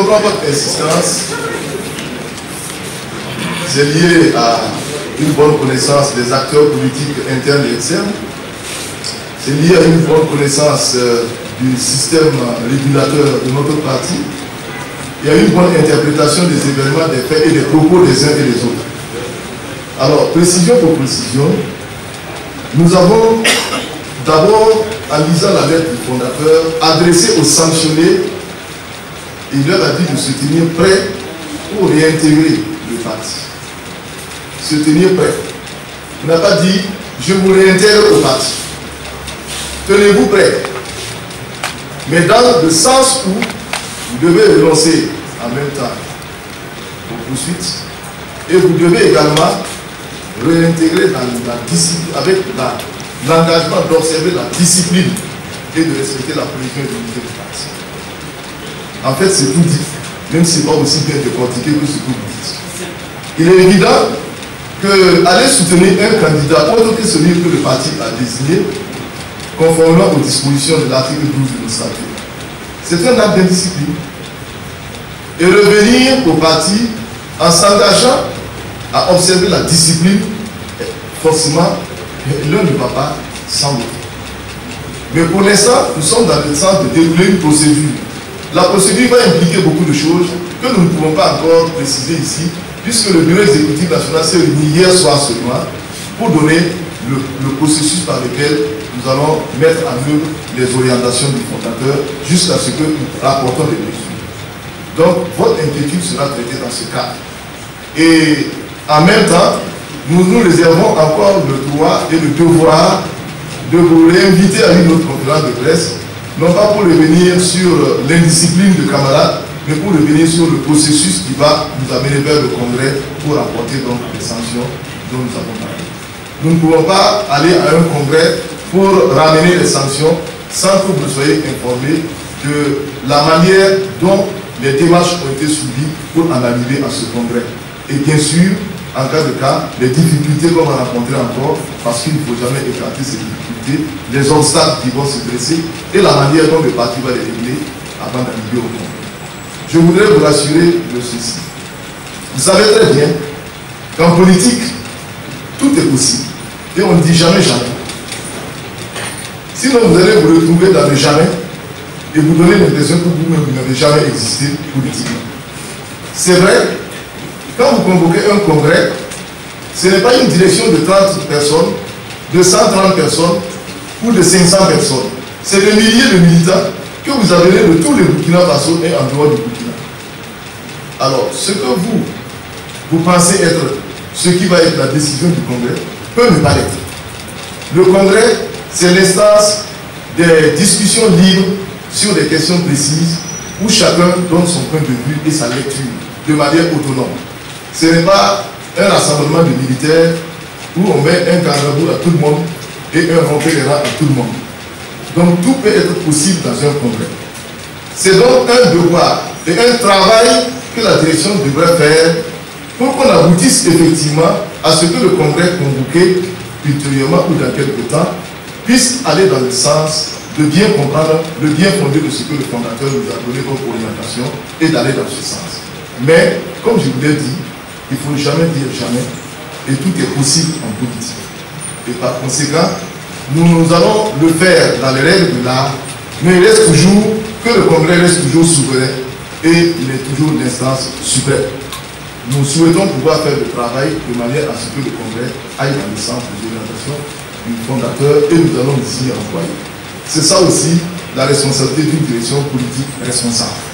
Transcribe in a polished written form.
comprends votre insistance. C'est lié à une bonne connaissance des acteurs politiques internes et externes. C'est lié à une bonne connaissance du système régulateur de notre parti. Il y a une bonne interprétation des événements, des faits et des propos des uns et des autres. Alors, précision pour précision, nous avons d'abord, en lisant la lettre du fondateur, adressé aux sanctionnés, il leur a dit de se tenir prêt pour réintégrer le parti. Se tenir prêt. Il n'a pas dit, je vous réintègre au parti. Tenez-vous prêt. Mais dans le sens où vous devez renoncer en même temps aux poursuites et vous devez également réintégrer dans la discipline, avec l'engagement d'observer la discipline et de respecter la position et l'unité du parti. En fait, c'est tout dit, même si ce n'est pas aussi bien décortiqué que ce que vous dites. Il est évident que aller soutenir un candidat autre que celui que le parti a désigné, conformément aux dispositions de l'article 12 de nos statuts, c'est un acte d'indiscipline. Et revenir au parti en s'engageant à observer la discipline, forcément, l'un ne va pas sans l'autre. Mais pour l'instant, nous sommes dans le sens de dérouler une procédure. La procédure va impliquer beaucoup de choses que nous ne pouvons pas encore préciser ici, puisque le bureau exécutif national s'est réuni hier soir seulement pour donner le processus par lequel nous allons mettre en œuvre les orientations du fondateur jusqu'à ce que nous rapportons les mesures. Donc, votre inquiétude sera traitée dans ce cadre. Et en même temps, nous nous réservons encore le droit et le devoir de vous réinviter à une autre conférence de presse, non pas pour revenir sur l'indiscipline de camarades, mais pour revenir sur le processus qui va nous amener vers le Congrès pour apporter donc les sanctions dont nous avons parlé. Nous ne pouvons pas aller à un Congrès pour ramener les sanctions sans que vous soyez informés de la manière dont les démarches ont été suivies pour en arriver à ce Congrès. Et bien sûr, en cas de cas, les difficultés qu'on va rencontrer encore, parce qu'il ne faut jamais écarter ces difficultés, les obstacles qui vont se dresser et la manière dont le parti va les régler avant d'arriver au Congrès. Je voudrais vous rassurer de ceci. Vous savez très bien qu'en politique, tout est possible. Et on ne dit jamais jamais. Sinon, vous allez vous retrouver dans le jamais et vous donner l'impression que vous-même, vous n'avez jamais existé politiquement. C'est vrai, quand vous convoquez un congrès, ce n'est pas une direction de 30 personnes, de 130 personnes ou de 500 personnes. C'est des milliers de militants que vous avez de tous les Burkina Faso et en dehors du Burkina. Alors, ce que vous pensez être ce qui va être la décision du congrès peut ne pas l'être. Le congrès, c'est l'instance des discussions libres sur des questions précises où chacun donne son point de vue et sa lecture de manière autonome. Ce n'est pas un rassemblement de militaires où on met un garde-à-vous à tout le monde et un renfaiera à tout le monde. Donc tout peut être possible dans un congrès. C'est donc un devoir et un travail que la direction devrait faire pour qu'on aboutisse effectivement à ce que le congrès convoqué ultérieurement ou dans quelques temps puisse aller dans le sens de bien comprendre le bien fondé de ce que le fondateur nous a donné comme orientation et d'aller dans ce sens. Mais, comme je vous l'ai dit, il ne faut jamais dire jamais et tout est possible en politique. Et par conséquent, nous allons le faire dans les règles de l'art, mais il reste toujours que le congrès reste toujours souverain et il est toujours l'instance suprême. Nous souhaitons pouvoir faire le travail de manière à ce que le congrès aille dans le sens de l'orientation du fondateur et nous allons ici employer. C'est ça aussi la responsabilité d'une direction politique responsable.